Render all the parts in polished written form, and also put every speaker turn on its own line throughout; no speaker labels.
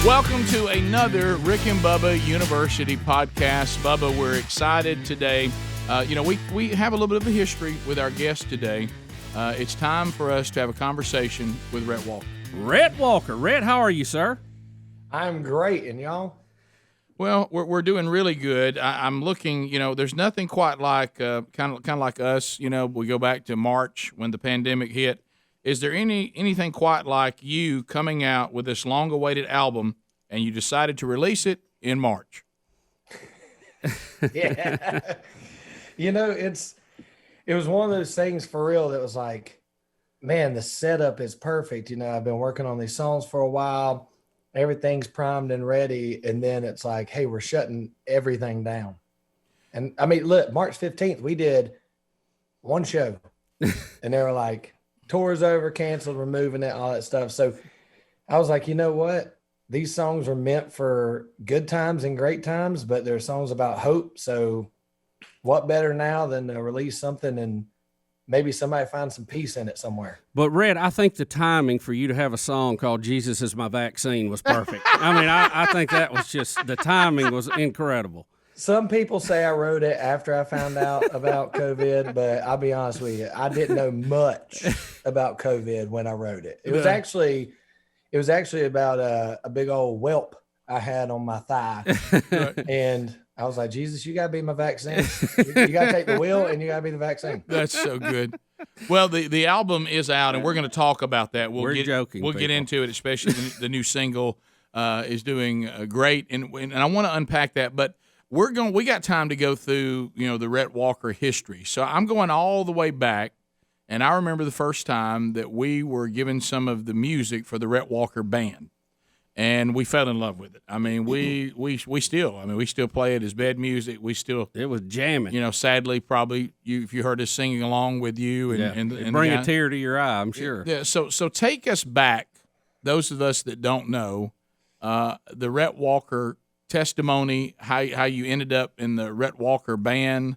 Welcome to another Rick and Bubba University podcast. Bubba, we're excited today. We have a little bit of a history with our guest today. It's time for us to have a conversation with Rhett Walker.
Rhett Walker. Rhett, how are you, sir?
I'm great, and y'all?
Well, we're doing really good. I'm looking, there's nothing quite like kind of like us. We go back to March when the pandemic hit. Is there anything quite like you coming out with this long-awaited album, and you decided to release it in March?
Yeah. It was one of those things for real that was like, man, the setup is perfect. I've been working on these songs for a while. Everything's primed and ready. And then it's like, hey, we're shutting everything down. And I mean, look, March 15th, we did one show. And they were like, tour's over, canceled, we're moving it, all that stuff. So I was like, you know what? These songs are meant for good times and great times, but they're songs about hope. So what better now than to release something and maybe somebody find some peace in it somewhere.
But, Red, I think the timing for you to have a song called Jesus Is My Vaccine was perfect. I mean, I think that was just, the timing was incredible.
Some people say I wrote it after I found out about COVID, but I'll be honest with you, I didn't know much about COVID when I wrote it. It was actually about a big old whelp I had on my thigh. And I was like, Jesus, you got to be my vaccine. You got to take the wheel and you got to be the vaccine.
That's so good. Well, the album is out, and we're going to talk about that.
We're joking.
We'll get into it, especially the new single is doing great, and I want to unpack that. But we got time to go through the Rhett Walker history. So I'm going all the way back, and I remember the first time that we were given some of the music for the Rhett Walker band. And we fell in love with it. I mean, we still play it as bed music.
It was jamming.
Sadly, probably if you heard us singing along with you, and
bring a tear to your eye, I'm sure.
Yeah. So take us back, those of us that don't know, the Rhett Walker testimony, how you ended up in the Rhett Walker band.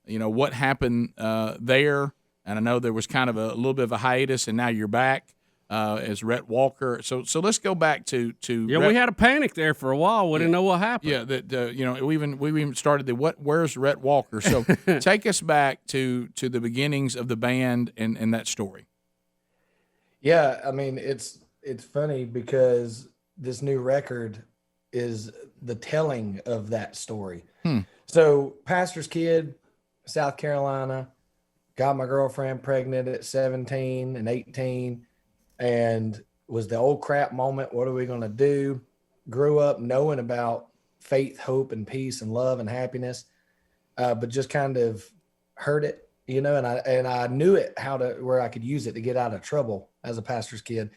What happened there, and I know there was kind of a little bit of a hiatus, and now you're back. As Rhett Walker, so let's go back to
we had a panic there for a while. We didn't know what happened.
Yeah, we even started where's Rhett Walker? So take us back to the beginnings of the band and that story.
Yeah, I mean it's funny because this new record is the telling of that story. So pastor's kid, South Carolina, got my girlfriend pregnant at 17 and 18. And was the old crap moment. What are we going to do? Grew up knowing about faith, hope, and peace, and love and happiness, but just kind of heard it, and I knew it where I could use it to get out of trouble as a pastor's kid.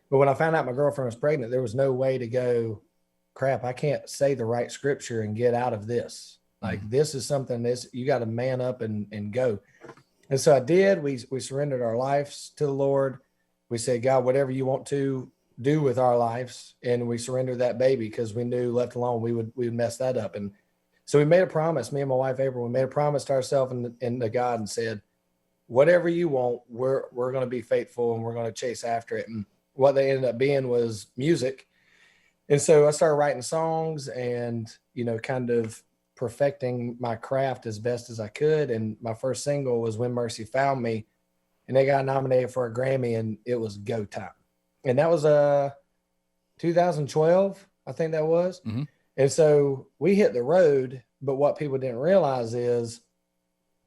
But when I found out my girlfriend was pregnant, there was no way to go, crap, I can't say the right scripture and get out of this. Like this is something you got to man up and go. And so I did. We surrendered our lives to the Lord. We said, God, whatever you want to do with our lives. And we surrendered that baby because we knew left alone, we would mess that up. And so we made a promise, me and my wife, April, we made a promise to ourselves and to God and said, whatever you want, we're going to be faithful and we're going to chase after it. And what they ended up being was music. And so I started writing songs and, kind of perfecting my craft as best as I could. And my first single was When Mercy Found Me. And they got nominated for a Grammy, and it was go time. And that was 2012, I think that was. Mm-hmm. And so we hit the road, but what people didn't realize is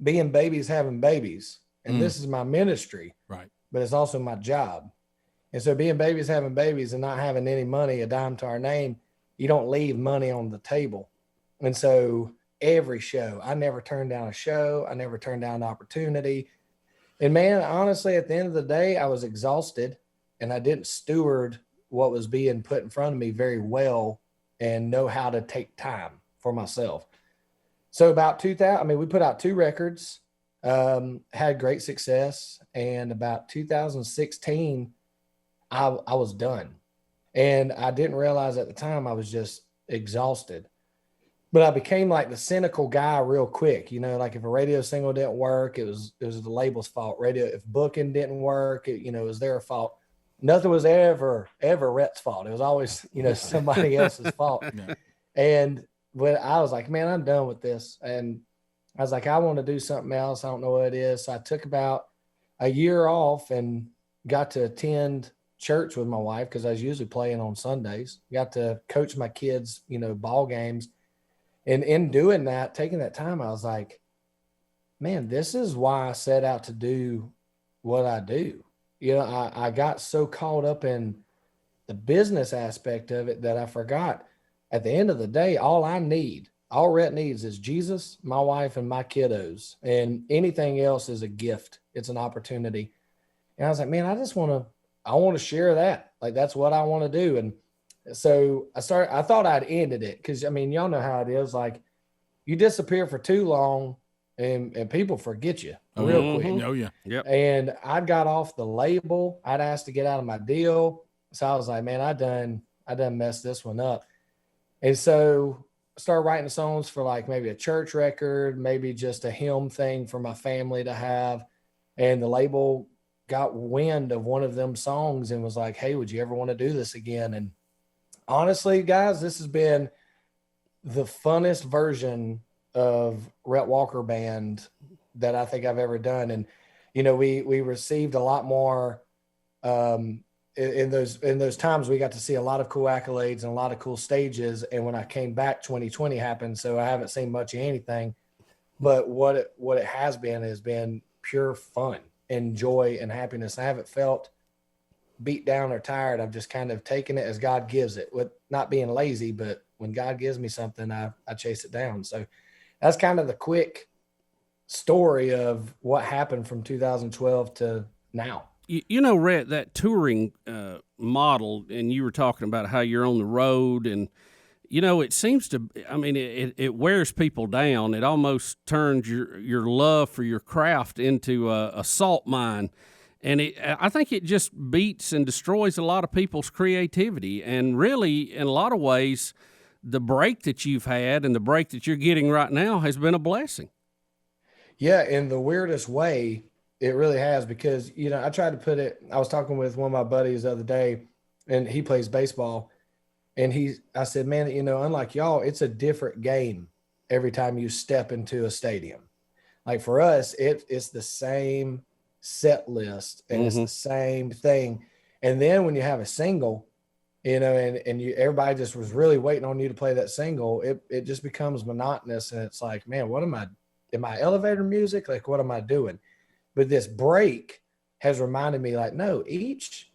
being babies having babies. And this is my ministry,
right?
But it's also my job. And so being babies having babies and not having any money, a dime to our name, you don't leave money on the table. And so every show, I never turned down a show. I never turned down an opportunity. And man, honestly, at the end of the day, I was exhausted and I didn't steward what was being put in front of me very well and know how to take time for myself. So about 2000, we put out 2 records, had great success. And about 2016, I was done. And I didn't realize at the time I was just exhausted. But I became like the cynical guy real quick, like if a radio single didn't work, it was the label's fault. If booking didn't work, it was their fault. nothing was ever Rhett's fault. It was always, somebody else's fault.
Yeah.
And when I was like, man, I'm done with this. And I was like, I want to do something else. I don't know what it is. So I took about a year off and got to attend church with my wife because I was usually playing on Sundays. Got to coach my kids, ball games. And in doing that, taking that time, I was like, man, this is why I set out to do what I do. I got so caught up in the business aspect of it that I forgot at the end of the day, all Rhett needs is Jesus, my wife, and my kiddos. And anything else is a gift. It's an opportunity. And I was like, man, I want to share that. Like, that's what I want to do. And so I thought I'd ended it. Cause y'all know how it is. Like, you disappear for too long and people forget you real quick.
Oh yeah.
Yep.
And I got off the label. I'd asked to get out of my deal. So I was like, man, I done messed this one up. And so I started writing songs for like maybe a church record, maybe just a hymn thing for my family to have. And the label got wind of one of them songs and was like, hey, would you ever want to do this again? And honestly, guys, this has been the funnest version of Rhett Walker Band that I think I've ever done. And, we received a lot more, in those times we got to see a lot of cool accolades and a lot of cool stages. And when I came back, 2020 happened. So I haven't seen much of anything, but what it has been pure fun and joy and happiness. I haven't felt beat down or tired. I've just kind of taken it as God gives it, with not being lazy, but when God gives me something, I chase it down. So that's kind of the quick story of what happened from 2012 to now.
Rhett, that touring model, and you were talking about how you're on the road, and it seems to. It wears people down. It almost turns your love for your craft into a salt mine, and I think it just beats and destroys a lot of people's creativity. And really, in a lot of ways, the break that you've had and the break that you're getting right now has been a blessing.
Yeah, in the weirdest way. It really has, because, I tried to put it, I was talking with one of my buddies the other day, and he plays baseball, and I said, man, unlike y'all, it's a different game every time you step into a stadium. Like, for us, it's the same set list, and it's the same thing. And then when you have a single, and everybody just was really waiting on you to play that single, it just becomes monotonous, and it's like, man, am I elevator music? Like, what am I doing? But this break has reminded me, like, no, each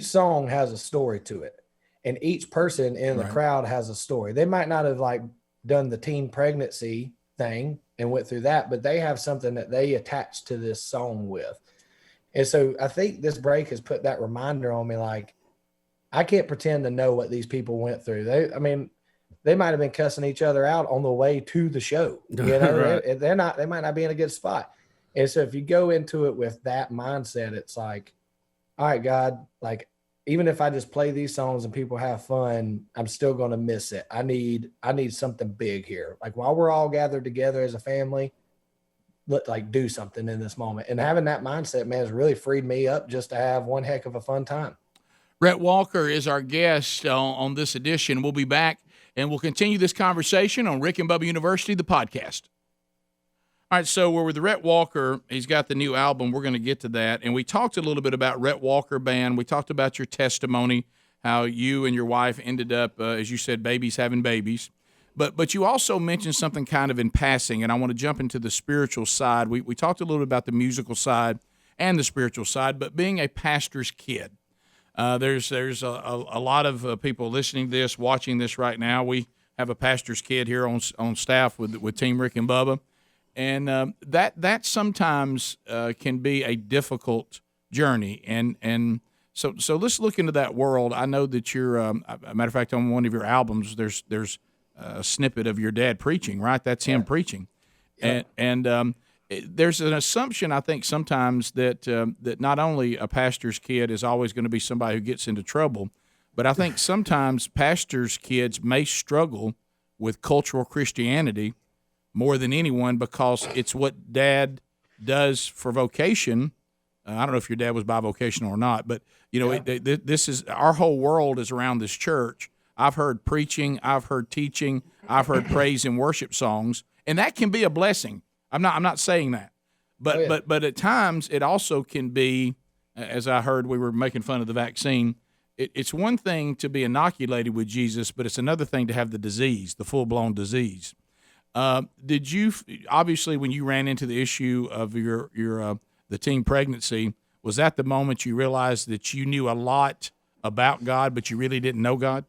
song has a story to it. And each person in the crowd has a story. They might not have like done the teen pregnancy thing and went through that, but they have something that they attach to this song with. And so I think this break has put that reminder on me, like, I can't pretend to know what these people went through. They might have been cussing each other out on the way to the show.
Right.
They might not be in a good spot. And so if you go into it with that mindset, it's like, all right, God, like, even if I just play these songs and people have fun, I'm still going to miss it. I need something big here. Like, while we're all gathered together as a family, like, do something in this moment. And having that mindset, man, has really freed me up just to have one heck of a fun time.
Rhett Walker is our guest on this edition. We'll be back and we'll continue this conversation on Rick and Bubba University, the podcast. All right, so we're with Rhett Walker. He's got the new album. We're going to get to that. And we talked a little bit about Rhett Walker Band. We talked about your testimony, how you and your wife ended up, as you said, babies having babies. But you also mentioned something kind of in passing, and I want to jump into the spiritual side. We talked a little bit about the musical side and the spiritual side, but being a pastor's kid. There's a lot of people listening to this, watching this right now. We have a pastor's kid here on staff with Team Rick and Bubba. And that sometimes can be a difficult journey, and so let's look into that world. I know that you're, a matter of fact, on one of your albums, there's a snippet of your dad preaching, right? That's him preaching, and there's an assumption, I think, sometimes that not only a pastor's kid is always going to be somebody who gets into trouble, but I think sometimes pastors' kids may struggle with cultural Christianity more than anyone, because it's what dad does for vocation, I don't know if your dad was bivocational or not, but this is our whole world is around this church. I've heard preaching, I've heard teaching, I've heard praise and worship songs, and that can be a blessing. I'm not saying that, but but at times it also can be, as I heard, we were making fun of the vaccine. It's one thing to be inoculated with Jesus, but it's another thing to have the disease, the full-blown disease. Did you, obviously, when you ran into the issue of the teen pregnancy, was that the moment you realized that you knew a lot about God, but you really didn't know God?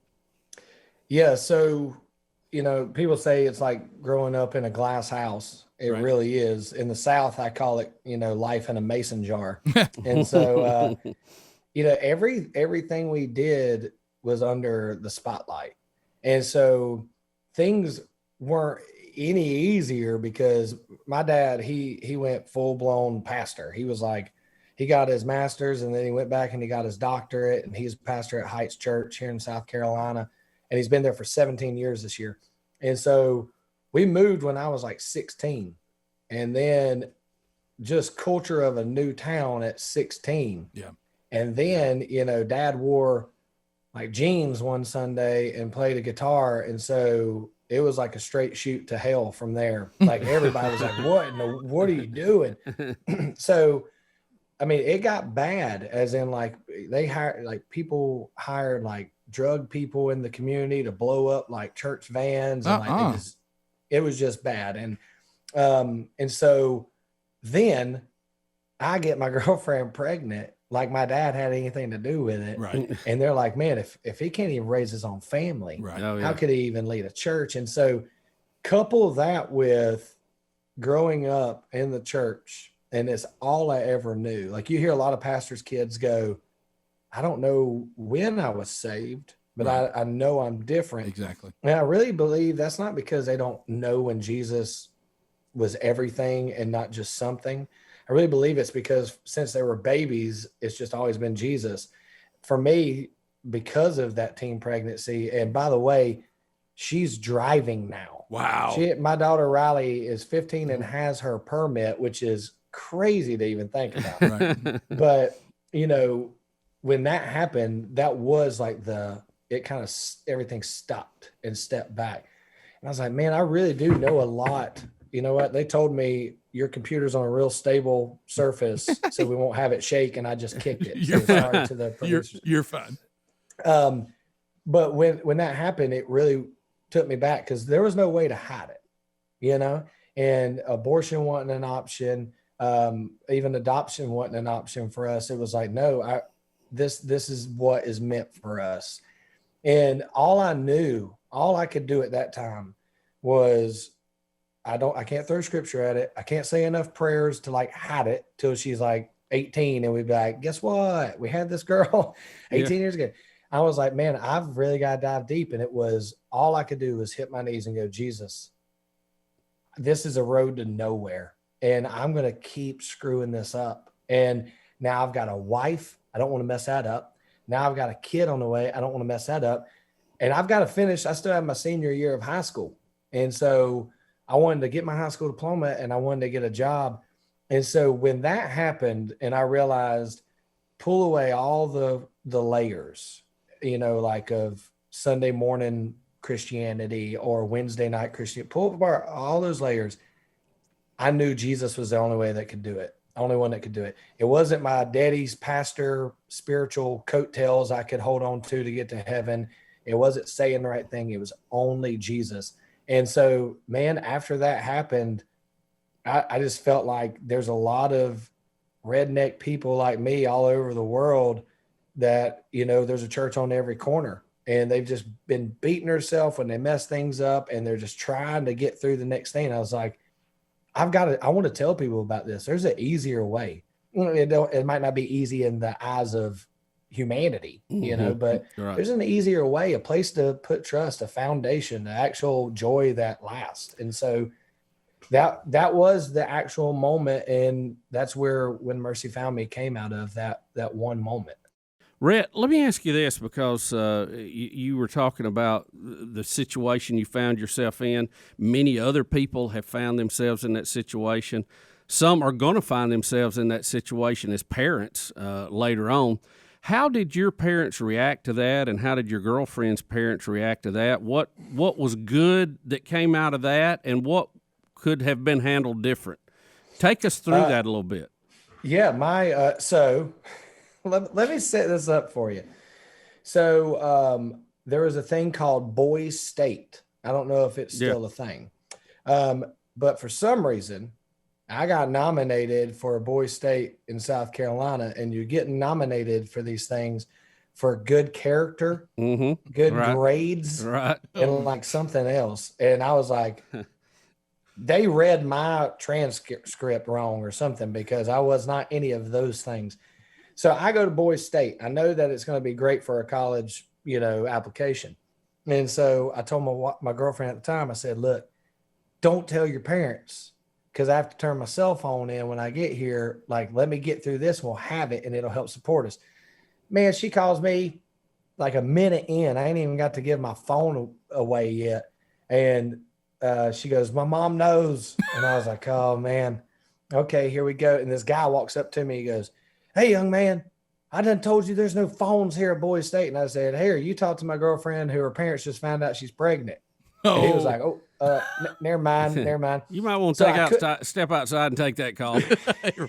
Yeah. So, people say it's like growing up in a glass house. It really is. In the South, I call it, life in a mason jar. And so, everything we did was under the spotlight. And so things weren't any easier because my dad, he went full blown pastor. He was like, he got his master's and then he went back and he got his doctorate, and he's a pastor at Heights Church here in South Carolina. And he's been there for 17 years this year. And so we moved when I was like 16, and then just culture of a new town at 16.
Yeah.
And then, Dad wore like jeans one Sunday and played a guitar. And so it was like a straight shoot to hell from there. Like everybody was like, what are you doing? So, I mean, it got bad, as in like people hired like drug people in the community to blow up like church vans. And it was just bad. And so then I get my girlfriend pregnant. Like my dad had anything to do with it.
Right.
And they're like, man, if he can't even raise his own family,
right.
How could he even lead a church? And so couple that with growing up in the church, and it's all I ever knew. Like you hear a lot of pastors' kids go, I don't know when I was saved, but I know I'm different.
Exactly.
And I really believe that's not because they don't know when Jesus was everything and not just something. I really believe it's because since they were babies, it's just always been Jesus. For me, because of that teen pregnancy, and by the way, she's driving now.
Wow.
My daughter Riley is 15 and has her permit, which is crazy to even think about.
Right.
But, when that happened, that was like everything stopped and stepped back. And I was like, man, I really do know a lot. You know what? They told me your computer's on a real stable surface, so we won't have it shake. And I just kicked it.
You're
sorry to the producers.
You're fine.
But when that happened, it really took me back because there was no way to hide it, and abortion wasn't an option. Even adoption wasn't an option for us. It was like, no, this is what is meant for us. And all I could do at that time was, I can't throw scripture at it. I can't say enough prayers to like hide it till she's like 18. And we'd be like, guess what? We had this girl 18 years ago. I was like, man, I've really got to dive deep. And it was all I could do was hit my knees and go, Jesus, this is a road to nowhere. And I'm going to keep screwing this up. And now I've got a wife. I don't want to mess that up. Now I've got a kid on the way. I don't want to mess that up. And I've got to finish. I still have my senior year of high school. And so I wanted to get my high school diploma and I wanted to get a job. And so when that happened and I realized, pull away all the layers, like of Sunday morning Christianity or Wednesday night Christianity, pull apart all those layers. I knew Jesus was the only way that could do it. Only one that could do it. It wasn't my daddy's pastor spiritual coattails I could hold on to get to heaven. It wasn't saying the right thing. It was only Jesus. And so, man, after that happened, I just felt like there's a lot of redneck people like me all over the world that, there's a church on every corner and they've just been beating herself when they mess things up and they're just trying to get through the next thing. I was like, I want to tell people about this. There's an easier way. It might not be easy in the eyes of humanity, but there's an easier way, a place to put trust, a foundation, the actual joy that lasts. And so that was the actual moment. And that's where When Mercy Found Me came out of, that one moment.
Rhett, let me ask you this, because you were talking about the situation you found yourself in. Many other people have found themselves in that situation. some are going to find themselves in that situation as parents later on. How did your parents react to that, and how did your girlfriend's parents react to that? What was good that came out of that, and what could have been handled different? Take us through that a little bit.
Yeah, so let me set this up for you. So there was a thing called Boys State. I don't know if it's still a thing. But for some reason, I got nominated for a Boys State in South Carolina, and you're getting nominated for these things for good character, good grades, and like something else. And I was like, they read my transcript wrong or something, because I was not any of those things. So I go to Boys State. I know that it's going to be great for a college, application. And so I told my girlfriend at the time, I said, look, don't tell your parents, because I have to turn my cell phone in when I get here. Like, let me get through this. We'll have it, and it'll help support us. Man, she calls me like a minute in. I ain't even got to give my phone away yet. And she goes, my mom knows. And I was like, oh, man. Okay, here we go. And this guy walks up to me. He goes, hey, young man, I done told you there's no phones here at Boys State. And I said, here, you talk to my girlfriend who her parents just found out she's pregnant. And he was like, never mind.
You might want to step outside and take that call.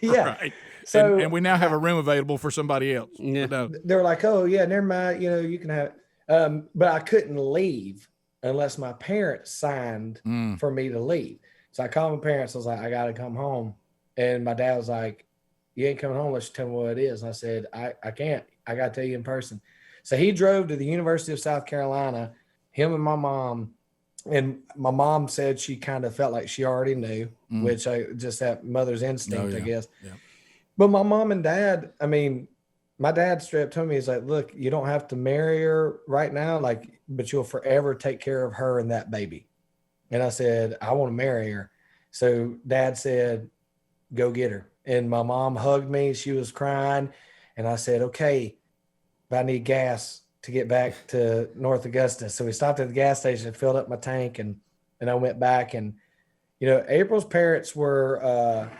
Yeah.
Right.
So,
and we now have a room available for somebody else.
Yeah.
They were like, oh, yeah, never mind. You can have it. But I couldn't leave unless my parents signed for me to leave. So I called my parents. I was like, I got to come home. And my dad was like, you ain't coming home unless you tell me what it is. And I said, I can't. I got to tell you in person. So he drove to the University of South Carolina, him and my mom. And my mom said she kind of felt like she already knew, which just that mother's instinct, I guess. Yeah. But my mom and dad, my dad straight up told me, he's like, look, you don't have to marry her right now, but you'll forever take care of her and that baby. And I said, I want to marry her. So dad said, go get her. And my mom hugged me. She was crying. And I said, okay, but I need gas to get back to North Augusta. So we stopped at the gas station and filled up my tank, and I went back. And, April's parents were,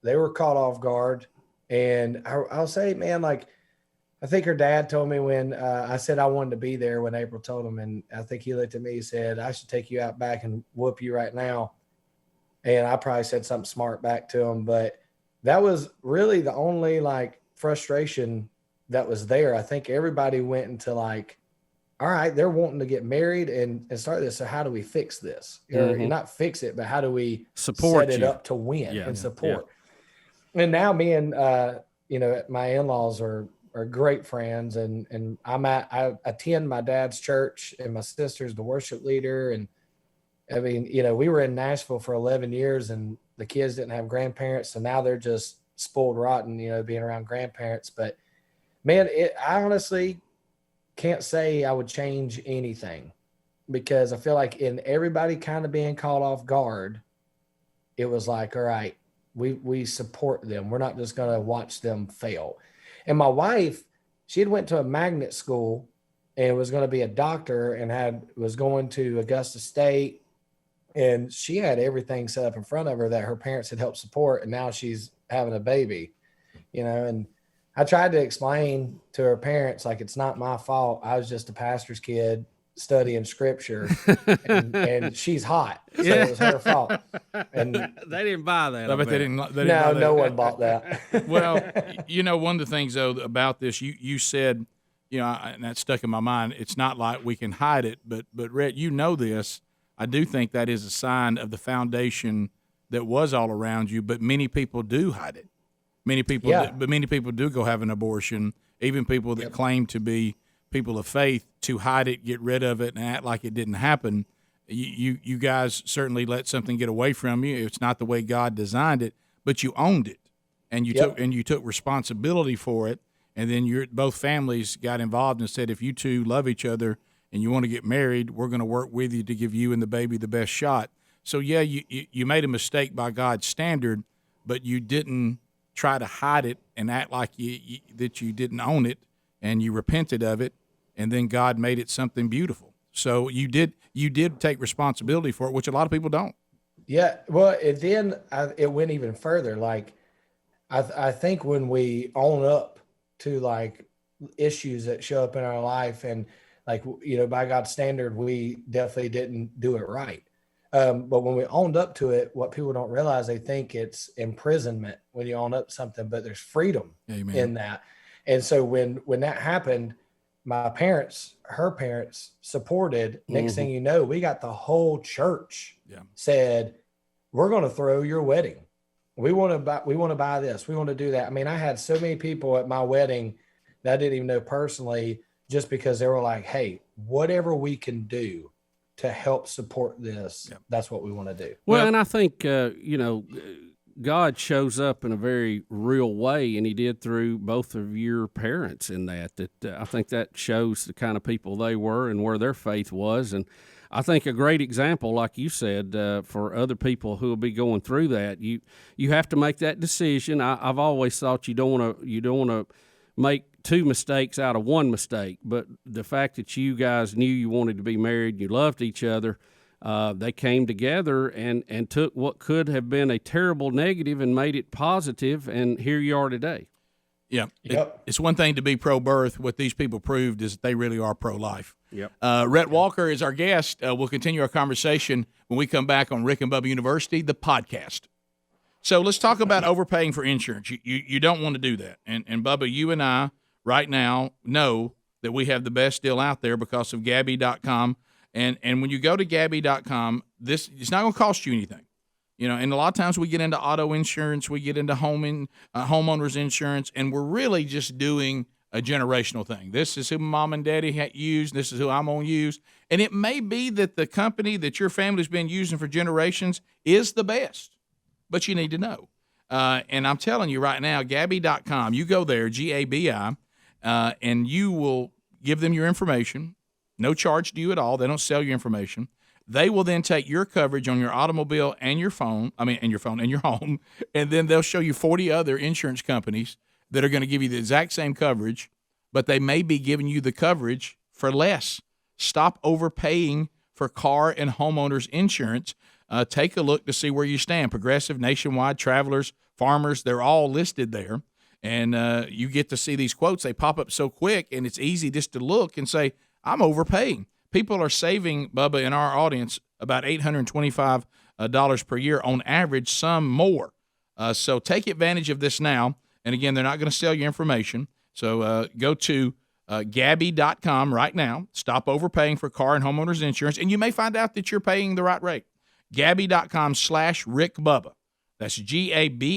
they were caught off guard. And I'll say, man, I think her dad told me when I said I wanted to be there when April told him. And I think he looked at me and said, I should take you out back and whoop you right now. And I probably said something smart back to him, but that was really the only frustration that was there. I think everybody went into all right, they're wanting to get married and start this. So how do we fix this? Or not fix it, but how do we
set
it up to win and support? Yeah. And now me and, my in-laws are great friends, and I attend my dad's church, and my sister's the worship leader. And we were in Nashville for 11 years, and the kids didn't have grandparents. So now they're just spoiled rotten, being around grandparents. But man, I honestly can't say I would change anything, because I feel like in everybody kind of being caught off guard, it was like, all right, we support them. We're not just going to watch them fail. And my wife, she had went to a magnet school and was going to be a doctor, and was going to Augusta State. And she had everything set up in front of her that her parents had helped support. And now she's having a baby, and I tried to explain to her parents, it's not my fault. I was just a pastor's kid studying scripture, and she's hot. So it was her fault. And
they didn't buy that.
I bet they didn't buy that.
No one bought that.
Well, one of the things though about this, you said, and that stuck in my mind. It's not like we can hide it, but Rhett, this. I do think that is a sign of the foundation that was all around you, but many people do hide it. Many people do go have an abortion, even people that claim to be people of faith, to hide it, get rid of it, and act like it didn't happen. You guys certainly let something get away from you. It's not the way God designed it, but you owned it, and you took responsibility for it. And then both families got involved and said, if you two love each other and you want to get married, we're going to work with you to give you and the baby the best shot. So you made a mistake by God's standard, but you didn't try to hide it and act like that you didn't own it, and you repented of it, and then God made it something beautiful. So you did take responsibility for it, which a lot of people don't.
Yeah, well, it went even further. Like, I think when we own up to like issues that show up in our life, and like, by God's standard, we definitely didn't do it right. But when we owned up to it, what people don't realize, they think it's imprisonment when you own up to something, but there's freedom
Amen.
in that. And so when that happened, her parents supported. Next thing you know, we got the whole church said, we're going to throw your wedding. We want to buy this. We want to do that. I mean, I had so many people at my wedding that I didn't even know personally, just because they were like, hey, whatever we can do to help support this, that's what we want to do.
Well, and I think, God shows up in a very real way, and he did through both of your parents in that I think that shows the kind of people they were and where their faith was. And I think a great example, like you said, for other people who will be going through that, you have to make that decision. I've always thought you don't want to make two mistakes out of one mistake, but the fact that you guys knew you wanted to be married, you loved each other, they came together and took what could have been a terrible negative and made it positive, and here you are today.
Yeah. It's one thing to be pro-birth. What these people proved is that they really are pro-life.
Yep.
Rhett Walker is our guest. We'll continue our conversation when we come back on Rick and Bubba University, the podcast. So let's talk about overpaying for insurance. You don't want to do that. And Bubba, you and I right now know that we have the best deal out there because of Gabby.com. And when you go to Gabby.com, it's not going to cost you anything. And a lot of times we get into auto insurance, we get into homeowners insurance, and we're really just doing a generational thing. This is who mom and daddy had used. This is who I'm going to use. And it may be that the company that your family's been using for generations is the best, but you need to know. And I'm telling you right now, Gabby.com, you go there, Gabi, and you will give them your information. No charge to you at all. They don't sell your information. They will then take your coverage on your automobile and your phone, and your home, and then they'll show you 40 other insurance companies that are going to give you the exact same coverage, but they may be giving you the coverage for less. Stop overpaying for car and homeowners insurance. Take a look to see where you stand. Progressive, Nationwide, Travelers, Farmers, they're all listed there. And you get to see these quotes. They pop up so quick, and it's easy just to look and say, I'm overpaying. People are saving, Bubba, in our audience, about $825 per year on average, some more. So take advantage of this now. And again, they're not going to sell you information. So go to Gabby.com right now. Stop overpaying for car and homeowners insurance. And you may find out that you're paying the right rate. Gabby.com/Rick Bubba. That's Gabi.com/Rick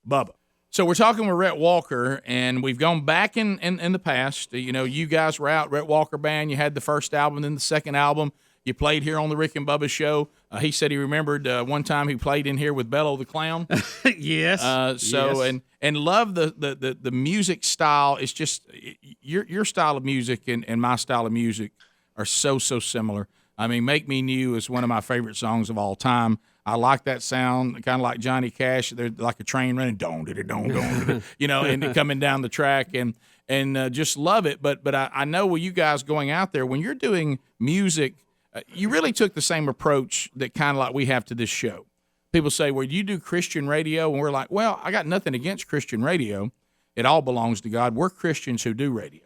Bubba. So we're talking with Rhett Walker, and we've gone back in the past. You guys were out, Rhett Walker Band. You had the first album, then the second album. You played here on the Rick and Bubba Show. He said he remembered one time he played in here with Bello the Clown.
Yes.
Yes. And love the music style. It's just your style of music and my style of music are so similar. I mean, "Make Me New" is one of my favorite songs of all time. I like that sound, kind of like Johnny Cash. They're like a train running, don, and coming down the track, and just love it. But I know with you guys going out there, when you're doing music, you really took the same approach that kind of like we have to this show. People say, well, you do Christian radio? And we're like, well, I got nothing against Christian radio. It all belongs to God. We're Christians who do radio.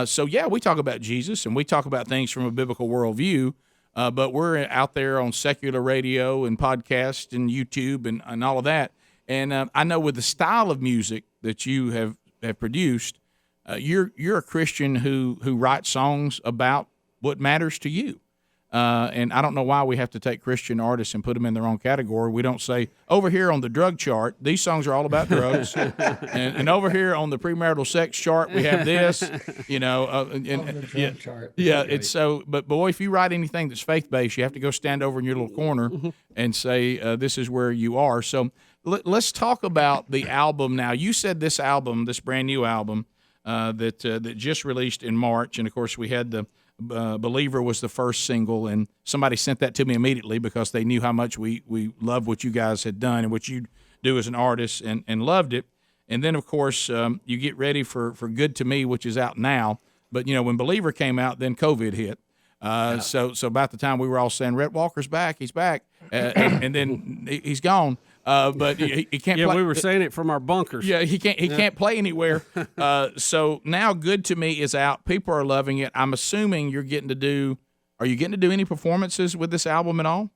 So, we talk about Jesus, and we talk about things from a biblical worldview. But we're out there on secular radio and podcast and YouTube and all of that. And I know with the style of music that you have produced, you're a Christian who writes songs about what matters to you. And I don't know why we have to take Christian artists and put them in their own category. We don't say, over here on the drug chart, these songs are all about drugs. and over here on the premarital sex chart, we have this,
Chart.
Yeah, it's so, but boy, if you write anything that's faith-based, you have to go stand over in your little corner and say, this is where you are. So let's talk about the album now. You said this album, this brand new album that just released in March, and of course we had the Believer was the first single, and somebody sent that to me immediately because they knew how much we loved what you guys had done and what you do as an artist, and loved it. And then, of course, you get ready for Good to Me, which is out now. But, when Believer came out, then COVID hit. So about the time we were all saying Rhett Walker's back, he's back, and then he's gone. But he can't.
Yeah,
play.
We were saying it from our bunkers.
Yeah, he can't play anywhere. So now Good to Me is out. People are loving it. I'm assuming you're getting to do. Are you getting to do any performances with this album at all?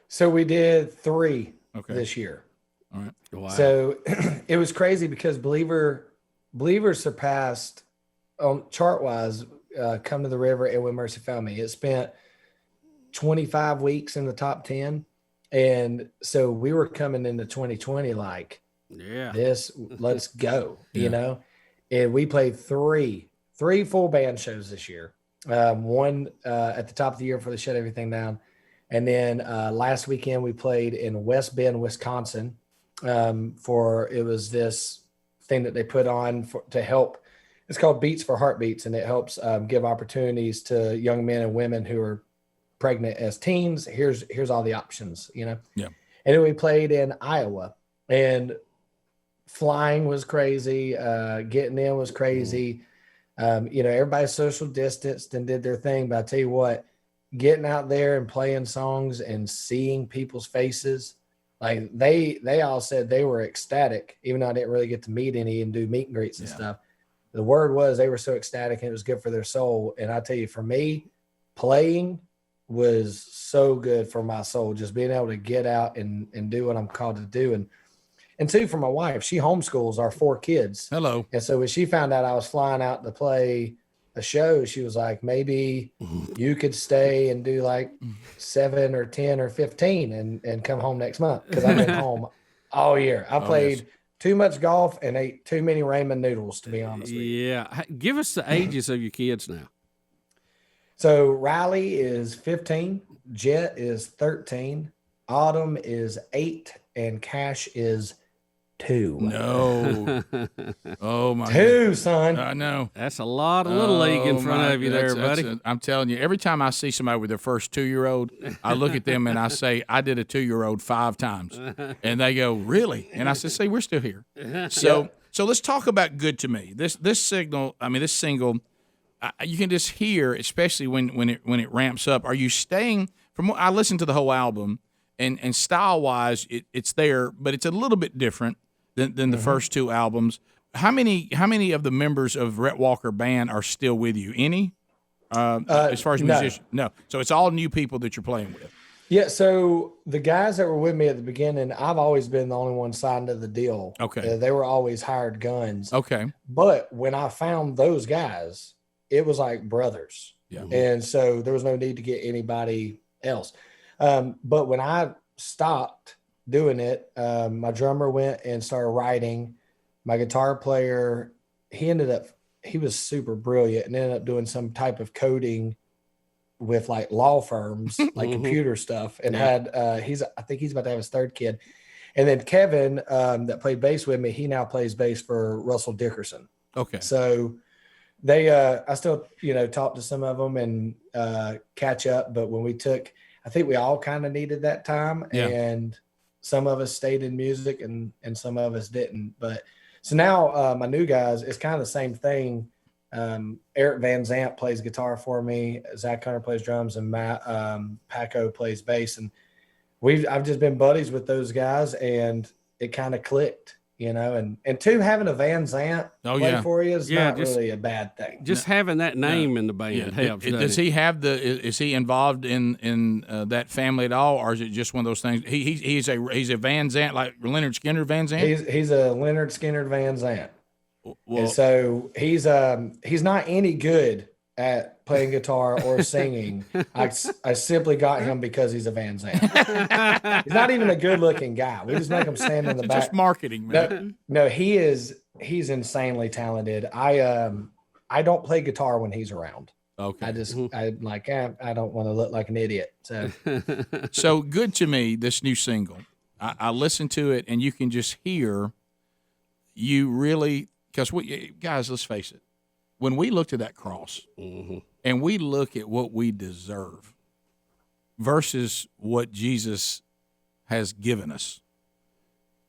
So we did 3 this year.
All right.
Wow.
So it was crazy because Believer surpassed on chart wise. Come to the River and When Mercy Found Me. It spent 25 weeks in the top 10. And so we were coming into 2020 like, let's go, you know? And we played three full band shows this year. One at the top of the year for the Shut Everything Down. And then last weekend we played in West Bend, Wisconsin it was this thing that they put on to help. It's called Beats for Heartbeats, and it helps give opportunities to young men and women who are pregnant as teens. Here's all the options, you know?
Yeah.
And then we played in Iowa, and flying was crazy. Getting in was crazy. Everybody social distanced and did their thing. But I tell you what, getting out there and playing songs and seeing people's faces, like they all said they were ecstatic, even though I didn't really get to meet any and do meet and greets and stuff. The word was they were so ecstatic and it was good for their soul. And I tell you, for me, playing was so good for my soul, just being able to get out and do what I'm called to do. And two, for my wife, she homeschools our 4 kids.
Hello.
And so when she found out I was flying out to play a show, she was like, maybe you could stay and do like 7 or 10 or 15 and come home next month. Cause I've been home all year. I played too much golf and ate too many ramen noodles, to be honest with you.
Yeah. Give us the ages of your kids now.
So Riley is 15, Jet is 13, Autumn is 8, and Cash is 2.
No. Oh my.
2, son.
I know.
That's a lot of little league in front of you there, buddy.
I'm telling you, every time I see somebody with their first 2-year-old, I look at them and I say, I did a 2-year-old 5 times. And they go, really? And I said, see, we're still here. So let's talk about Good to Me. This single, you can just hear, especially when it ramps up. Are you staying from what I listened to the whole album, and style wise, it's there, but it's a little bit different than the first 2 albums. How many of the members of Rhett Walker band are still with you? Any? As far as musicians? No. So it's all new people that you're playing with.
Yeah, so the guys that were with me at the beginning, I've always been the only one signed to the deal.
Okay.
They were always hired guns.
Okay.
But when I found those guys, it was like brothers.
Yeah.
And so there was no need to get anybody else. But when I stopped doing it, my drummer went and started writing. My guitar player, he was super brilliant and ended up doing some type of coding with like law firms, like computer stuff, and I think he's about to have his 3rd kid. And then Kevin, that played bass with me, he now plays bass for Russell Dickerson.
Okay.
So I still, talk to some of them and catch up. But when I think we all kind of needed that time, and some of us stayed in music and some of us didn't. But so now my new guys, it's kind of the same thing. Eric Van Zant plays guitar for me. Zach Hunter plays drums, and Matt Paco plays bass. And I've just been buddies with those guys, and it kind of clicked. And two, having a Van Zant play for you is not really a bad thing.
Just having that name in the band helps.
Does he have is he involved in that family at all, or is it just one of those things? He's a Van Zant, like Leonard Skinner Van Zant. He's
a Leonard Skinner Van Zant.
Well,
and so he's not any good at playing guitar or singing. I simply got him because he's a Van Zant. He's not even a good-looking guy. We just make him stand in the back.
Just marketing, man.
No, he's insanely talented. I don't play guitar when he's around.
Okay.
I don't want to look like an idiot. So,
so Good to Me, this new single. I listened to it, and you can just hear you really, because guys, let's face it. When we look to that cross and we look at what we deserve versus what Jesus has given us,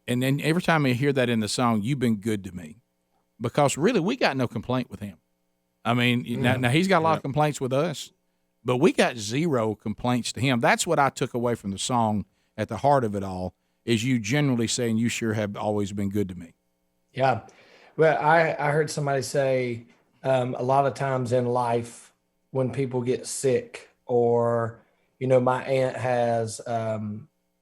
and then every time I hear that in the song, you've been good to me, because really we got no complaint with him. I mean, now he's got a lot of complaints with us, but we got zero complaints to him. That's what I took away from the song at the heart of it all, is you generally saying, you sure have always been good to me.
Yeah. Well, I heard somebody say a lot of times in life when people get sick, or, my aunt has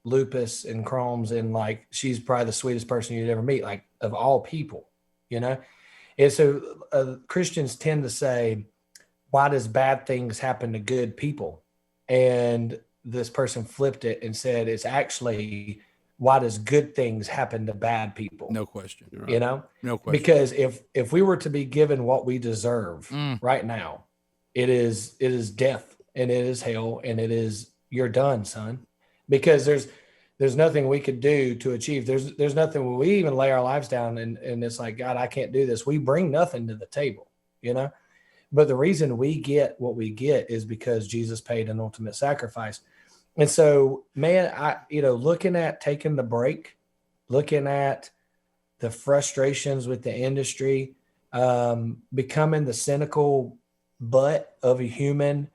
lupus and Crohn's, and like, she's probably the sweetest person you'd ever meet, like of all people, And so Christians tend to say, why does bad things happen to good people? And this person flipped it and said, it's actually, why does good things happen to bad people?
No question.
Right.
No question.
Because if we were to be given what we deserve right now, it is death, and it is hell, and it is, you're done, son. Because there's nothing we could do to achieve. There's nothing, we even lay our lives down and it's like, God, I can't do this. We bring nothing to the table, But the reason we get what we get is because Jesus paid an ultimate sacrifice. And so, man, looking at taking the break, looking at the frustrations with the industry, becoming the cynical butt of a human,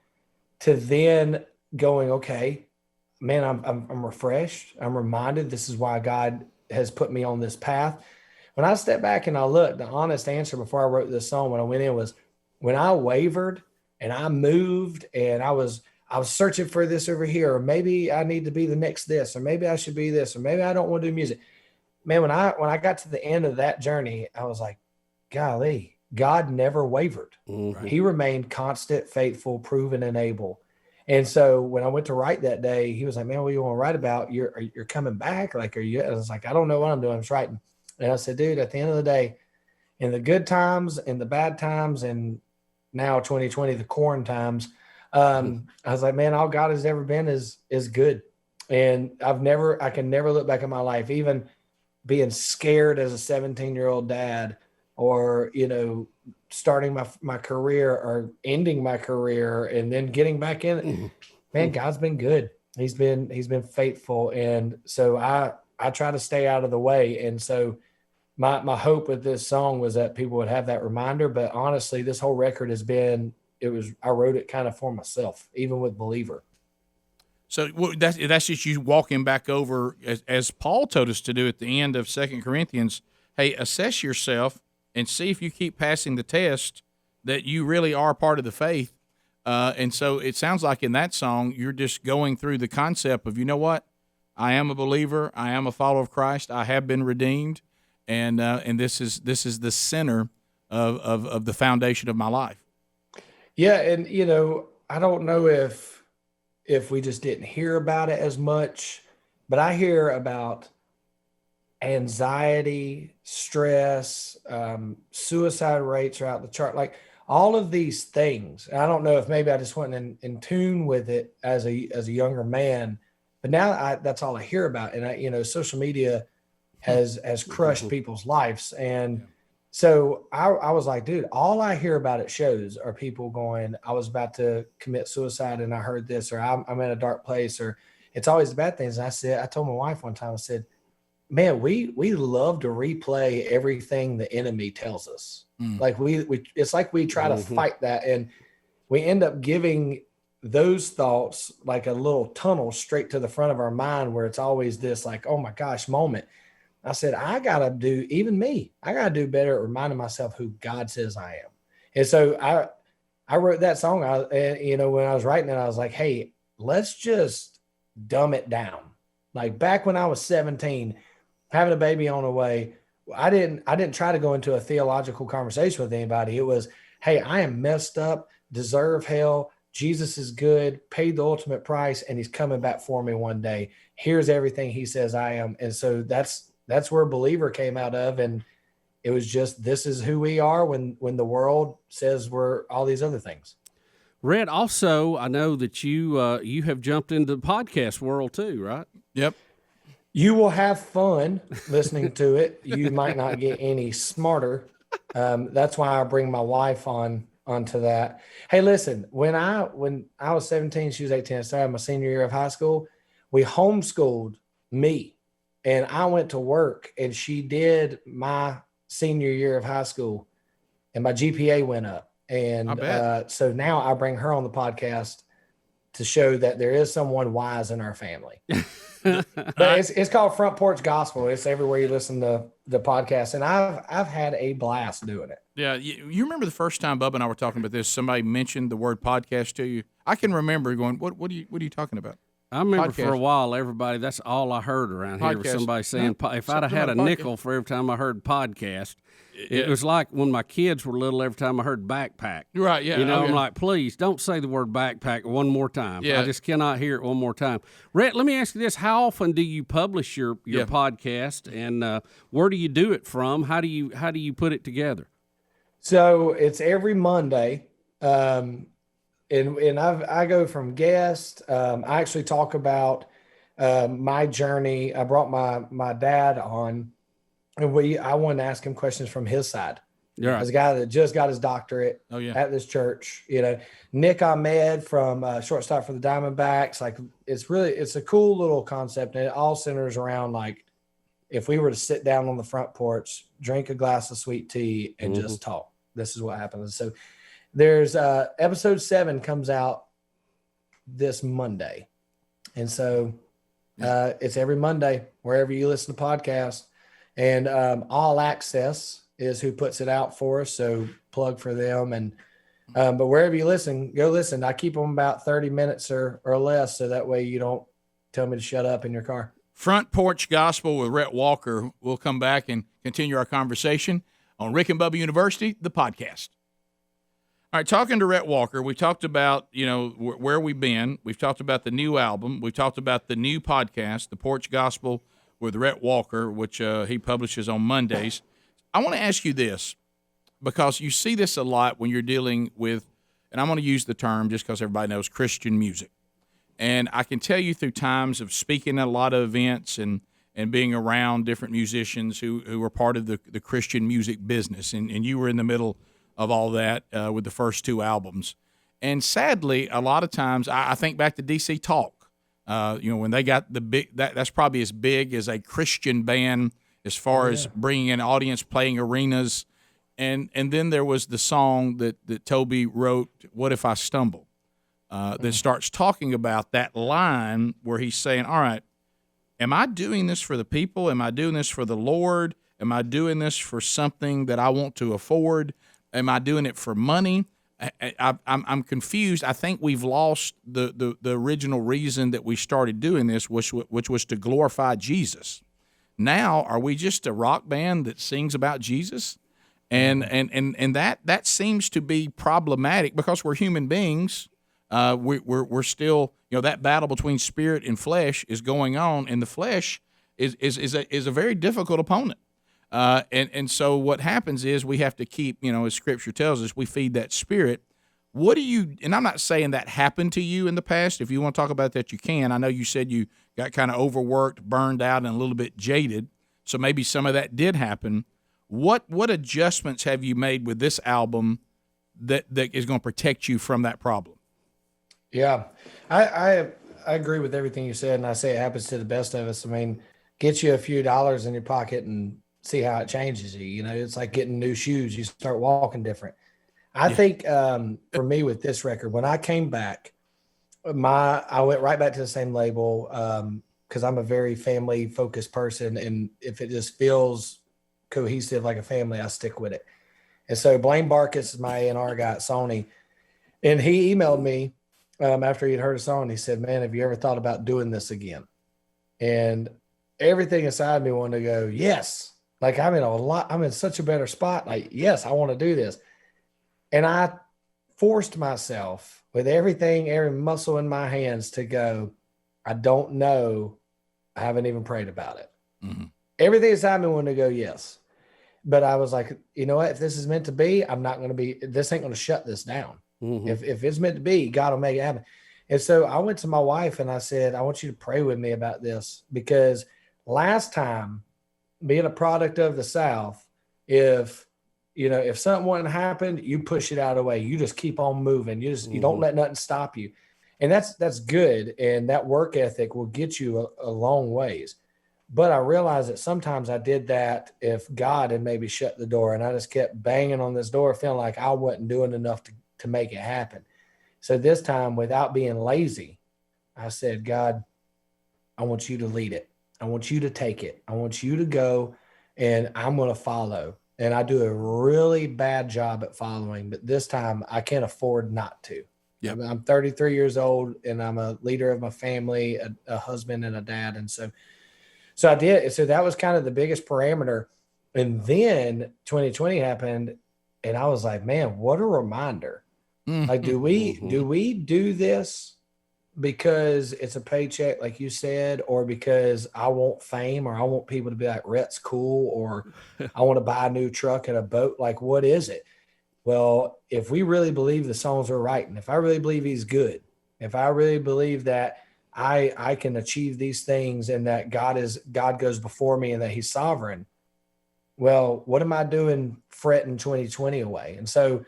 to then going, okay, man, I'm refreshed. I'm reminded this is why God has put me on this path. When I step back and I look, the honest answer before I wrote this song, when I went in, was when I wavered and I moved and I was searching for this over here, or maybe I need to be the next this, or maybe I should be this, or maybe I don't want to do music. Man, when I got to the end of that journey, I was like, golly, God never wavered. Mm-hmm. He remained constant, faithful, proven, and able. And so when I went to write that day, he was like, man, what do you want to write about? You're coming back? Like, are you? I was like, I don't know what I'm doing. I'm just writing. And I said, dude, at the end of the day, in the good times, in the bad times, and now 2020, the corn times, I was like, man, all God has ever been is good. And I can never look back in my life, even being scared as a 17-year-old dad, or, starting my career or ending my career and then getting back in it. Man, God's been good. He's been faithful. And so I try to stay out of the way. And so my hope with this song was that people would have that reminder. But honestly, this whole record I wrote it kind of for myself, even with Believer.
So that's just you walking back over, as Paul told us to do at the end of 2 Corinthians. Hey, assess yourself and see if you keep passing the test that you really are part of the faith. And so it sounds like in that song, you're just going through the concept of, you know what? I am a believer. I am a follower of Christ. I have been redeemed. And this is the center of the foundation of my life.
Yeah. And, I don't know if we just didn't hear about it as much, but I hear about anxiety, stress, suicide rates are out the chart, like all of these things. And I don't know if maybe I just wasn't in tune with it as a younger man, but now that's all I hear about. And social media has crushed people's lives. And so I was like, dude, all I hear about at shows are people going, I was about to commit suicide and I heard this, or I'm in a dark place, or it's always the bad things. And I told my wife one time, I said, man, we love to replay everything the enemy tells us. Like it's like we try to fight that, and we end up giving those thoughts like a little tunnel straight to the front of our mind, where it's always this like, oh my gosh, moment. I said, I got to do better at reminding myself who God says I am. And so I wrote that song. When I was writing it, I was like, hey, let's just dumb it down. Like back when I was 17, having a baby on the way, I didn't try to go into a theological conversation with anybody. It was, hey, I am messed up, deserve hell. Jesus is good, paid the ultimate price, and he's coming back for me one day. Here's everything he says I am. And so that's where Believer came out of. And it was just, this is who we are when the world says we're all these other things.
Rhett, also, I know that you have jumped into the podcast world too, right?
Yep.
You will have fun listening to it. You might not get any smarter. That's why I bring my wife onto that. Hey, listen, when I was 17, she was 18, I started my senior year of high school. We homeschooled me, and I went to work, and she did my senior year of high school, and my GPA went up. And so now I bring her on the podcast to show that there is someone wise in our family. But it's called Front Porch Gospel. It's everywhere you listen to the podcast, and I've had a blast doing it.
Yeah, you remember the first time Bubba and I were talking about this? Somebody mentioned the word podcast to you. I can remember going, "What are you talking about?"
I remember
Podcast.
for a while, everybody, that's all I heard around here was
Podcast.
somebody saying, if I'd have
Something
had a
about a
nickel for every time I heard podcast, it was like when my kids were little, every time I heard backpack.
Right, yeah.
You know,
okay.
I'm like, please don't say the word backpack one more time.
Yeah.
I just cannot hear it one more time. Rhett, let me ask you this. How often do you publish your podcast, and where do you do it from? How do you put it together?
So it's every Monday. And I go from guest. I actually talk about my journey. I brought my dad on, and I wanted to ask him questions from his side.
Yeah.
As a guy that just got his doctorate at this church, Nick Ahmed from shortstop for the Diamondbacks. Like it's a cool little concept, and it all centers around like if we were to sit down on the front porch, drink a glass of sweet tea, and just talk. This is what happens. So there's episode 7 comes out this Monday, and so it's every Monday wherever you listen to podcasts, and All Access is who puts it out for us. So plug for them, and but wherever you listen, go listen. I keep them about 30 minutes or less, so that way you don't tell me to shut up in your car.
Front Porch Gospel with Rhett Walker. We'll come back and continue our conversation on Rick and Bubba University, the podcast. All right, talking to Rhett Walker, we talked about, where we've been. We've talked about the new album. We've talked about the new podcast, The Porch Gospel with Rhett Walker, which he publishes on Mondays. I want to ask you this, because you see this a lot when you're dealing with, and I'm going to use the term just because everybody knows, Christian music. And I can tell you through times of speaking at a lot of events and being around different musicians who are part of the Christian music business, and you were in the middle of all that with the first 2 albums. And sadly, a lot of times, I think back to DC Talk, when they got the big, that's probably as big as a Christian band as far as bringing in audience, playing arenas. And then there was the song that Toby wrote, What If I Stumble, that starts talking about that line where he's saying, all right, am I doing this for the people? Am I doing this for the Lord? Am I doing this for something that I want to afford? Am I doing it for money? I'm confused. I think we've lost the original reason that we started doing this, which was to glorify Jesus. Now, are we just a rock band that sings about Jesus? And that seems to be problematic because we're human beings. We're still, that battle between spirit and flesh is going on, and the flesh is a very difficult opponent. And so what happens is we have to keep, as Scripture tells us, we feed that spirit. What do you? And I'm not saying that happened to you in the past. If you want to talk about that, you can. I know you said you got kind of overworked, burned out, and a little bit jaded. So maybe some of that did happen. What adjustments have you made with this album that is going to protect you from that problem?
Yeah, I agree with everything you said, and I say it happens to the best of us. I mean, get you a few dollars in your pocket and see how it changes you. It's like getting new shoes. You start walking different. I think for me with this record, when I came back, I went right back to the same label because I'm a very family focused person, and if it just feels cohesive like a family, I stick with it. And so Blaine Barkus is my A&R guy at Sony, and he emailed me after he'd heard a song. He said, "Man, have you ever thought about doing this again?" And everything inside me wanted to go, yes. Like I'm in such a better spot. Like, yes, I want to do this. And I forced myself with every muscle in my hands to go, I don't know. I haven't even prayed about it. Mm-hmm. Everything inside me wanted to go, yes. But I was like, you know what? If this is meant to be, this ain't going to shut this down. Mm-hmm. If it's meant to be, God will make it happen. And so I went to my wife and I said, I want you to pray with me about this, because last time, being a product of the South, if something wouldn't happen, you push it out of the way. You just keep on moving. You don't let nothing stop you. And that's good. And that work ethic will get you a long ways. But I realized that sometimes I did that if God had maybe shut the door, and I just kept banging on this door, feeling like I wasn't doing enough to make it happen. So this time, without being lazy, I said, God, I want you to lead it. I want you to take it. I want you to go, and I'm going to follow. And I do a really bad job at following, but this time I can't afford not to.
Yep.
I'm 33 years old, and I'm a leader of my family, a husband and a dad. And so I did. So that was kind of the biggest parameter. And then 2020 happened, and I was like, man, what a reminder. Like, do we do this because it's a paycheck, like you said, or because I want fame, or I want people to be like, Rhett's cool, or I want to buy a new truck and a boat? Like, what is it? Well, if we really believe the songs we're writing, if I really believe he's good, if I really believe that I can achieve these things, and that God goes before me, and that he's sovereign, well, what am I doing fretting 2020 away? And so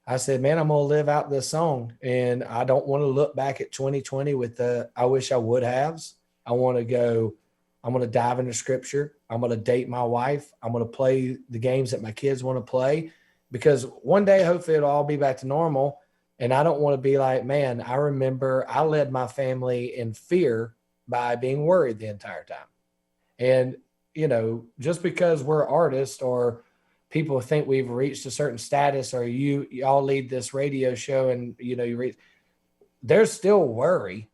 I said, man, I'm going to live out this song, and I don't want to look back at 2020 with the I wish I would haves. I want to go, I'm going to dive into scripture. I'm going to date my wife. I'm going to play the games that my kids want to play, because one day, hopefully, it'll all be back to normal. And I don't want to be like, man, I remember I led my family in fear by being worried the entire time. And, just because we're artists, or people think we've reached a certain status, or y'all lead this radio show, and there's still worry.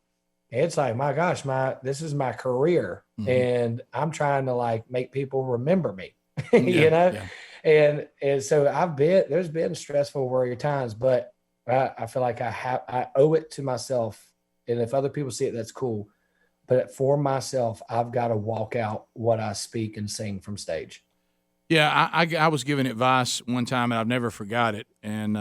It's like, my gosh, this is my career, and I'm trying to make people remember me,
Yeah.
And so there's been stressful, worry times, but I feel like I owe it to myself. And if other people see it, that's cool. But for myself, I've got to walk out what I speak and sing from stage.
Yeah, I was given advice one time, and I've never forgot it. And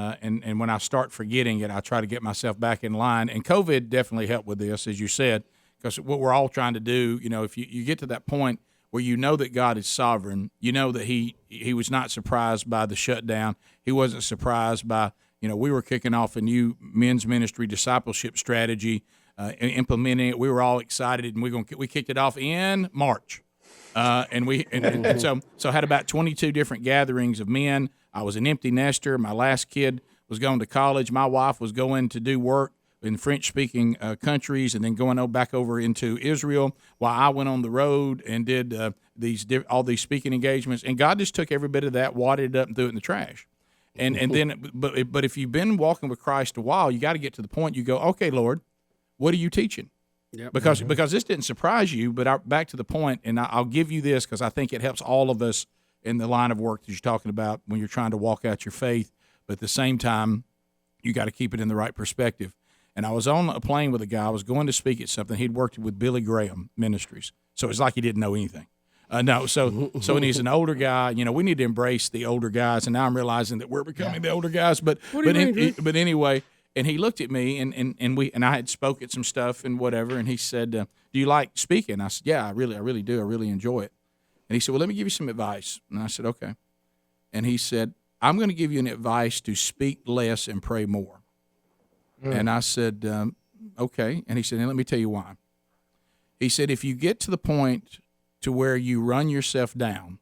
when I start forgetting it, I try to get myself back in line. And COVID definitely helped with this, as you said, because what we're all trying to do, if you get to that point where you know that God is sovereign, you know that he was not surprised by the shutdown. He wasn't surprised by, we were kicking off a new men's ministry discipleship strategy, implementing it. We were all excited, and we kicked it off in March. And so had about 22 different gatherings of men. I was an empty nester. My last kid was going to college. My wife was going to do work in French-speaking countries, and then going back over into Israel, while I went on the road and did all these speaking engagements. And God just took every bit of that, wadded it up, and threw it in the trash. And then, but if you've been walking with Christ a while, you got to get to the point you go, okay, Lord, what are you teaching? Yep. Because this didn't surprise you, but back to the point, and I'll give you this because I think it helps all of us in the line of work that you're talking about when you're trying to walk out your faith, but at the same time, you got to keep it in the right perspective. And I was on a plane with a guy. I was going to speak at something. He'd worked with Billy Graham Ministries, so it's like he didn't know anything. So when he's an older guy, we need to embrace the older guys, and now I'm realizing that we're becoming the older guys. But anyway. And he looked at me, and I had spoke at some stuff and whatever, and he said, "Do you like speaking?" I said, "Yeah, I really do. I really enjoy it." And he said, "Well, let me give you some advice." And I said, "Okay." And he said, "I'm going to give you an advice to speak less and pray more." And I said, "Okay." And he said, "And let me tell you why." He said, "If you get to the point to where you run yourself down,"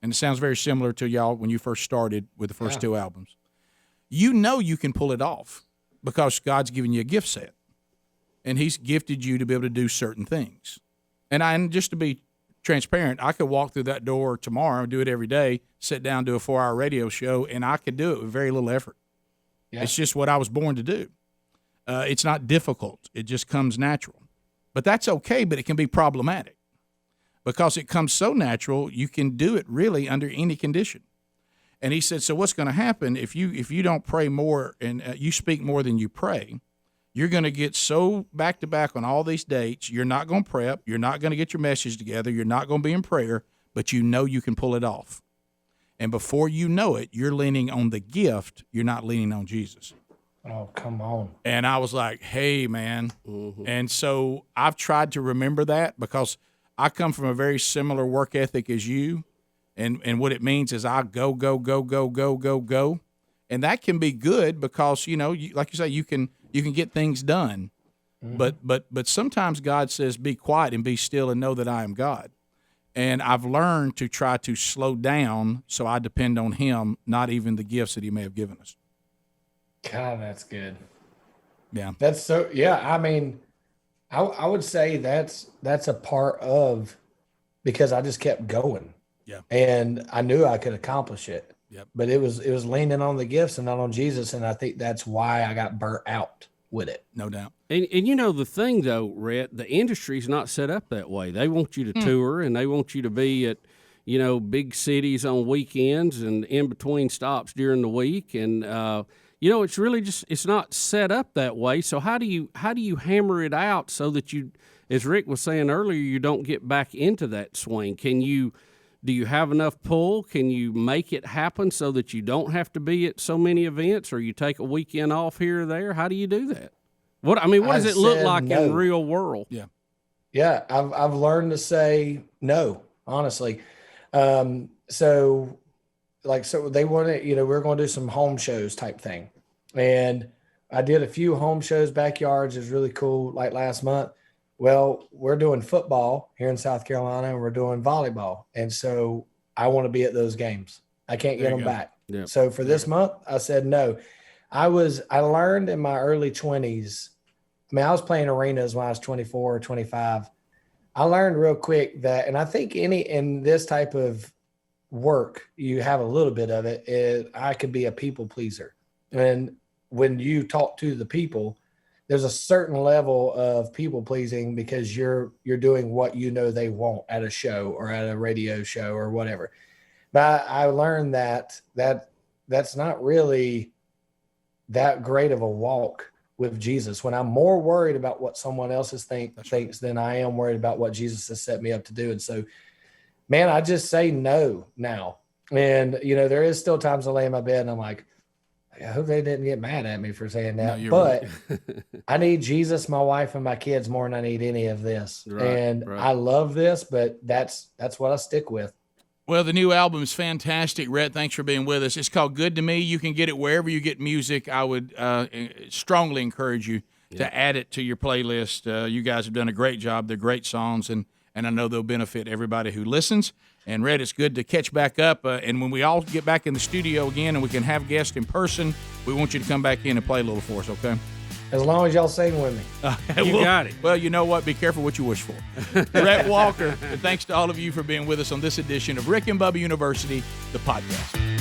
and it sounds very similar to y'all when you first started with the first two albums, you can pull it off. Because God's given you a gift set, and he's gifted you to be able to do certain things. And just to be transparent, I could walk through that door tomorrow, do it every day, sit down, do a 4-hour radio show, and I could do it with very little effort. Yeah. It's just what I was born to do. It's not difficult. It just comes natural. But that's okay, but it can be problematic. Because it comes so natural, you can do it really under any condition. And he said, so what's going to happen if you don't pray more and you speak more than you pray, you're going to get so back to back on all these dates. You're not going to prep. You're not going to get your message together. You're not going to be in prayer, but you can pull it off. And before you know it, you're leaning on the gift. You're not leaning on Jesus.
Oh, come on.
And I was like, hey, man. Mm-hmm. And so I've tried to remember that because I come from a very similar work ethic as you. And what it means is I go, and that can be good because like you say, you can get things done, but sometimes God says, "Be quiet and be still, and know that I am God." And I've learned to try to slow down so I depend on Him, not even the gifts that He may have given us.
God, that's good.
Yeah.
That's so, yeah. I mean, I would say that's a part of, because I just kept going.
Yeah.
And I knew I could accomplish it.
Yep.
But it was leaning on the gifts and not on Jesus. And I think that's why I got burnt out with it.
No doubt.
And you know, the thing though, Rhett, the industry's not set up that way. They want you to tour, and they want you to be at, you know, big cities on weekends and in between stops during the week. And, you know, it's really just, it's not set up that way. So how do you hammer it out so that you, as Rick was saying earlier, you don't get back into that swing? Do you have enough pull? Can you make it happen so that you don't have to be at so many events, or you take a weekend off here or there? How do you do that? What does it look like in real world?
Yeah.
Yeah. I've learned to say no, honestly. So they wanted, you know, we're going to do some home shows type thing. And I did a few home shows, backyards. It was really cool. Like last month. Well, we're doing football here in South Carolina, and we're doing volleyball. And so I want to be at those games. I can't get them back.
Yeah.
So for this month, I said no. I learned in my early 20s. I mean, I was playing arenas when I was 24 or 25. I learned real quick that, and I think in this type of work, you have a little bit of it. I could be a people pleaser. And when you talk to the people, there's a certain level of people pleasing because you're doing what you know they want at a show or at a radio show or whatever. But I learned that's not really that great of a walk with Jesus when I'm more worried about what someone else thinks than I am worried about what Jesus has set me up to do. And so, man, I just say no now. And, you know, there is still times I lay in my bed and I'm like, I hope they didn't get mad at me for saying that.
No,
but
right.
I need Jesus, my wife, and my kids more than I need any of this. Right. I love this, but that's what I stick with.
Well, the new album is fantastic. Rhett, thanks for being with us. It's called Good to Me. You can get it wherever you get music. I would strongly encourage you to add it to your playlist. You guys have done a great job. They're great songs, and I know they'll benefit everybody who listens. And, Rhett, it's good to catch back up. And when we all get back in the studio again and we can have guests in person, we want you to come back in and play a little for us, okay?
As long as y'all sing with me.
You got it.
Well, you know what? Be careful what you wish for. Rhett Walker, and thanks to all of you for being with us on this edition of Rick and Bubba University, the podcast.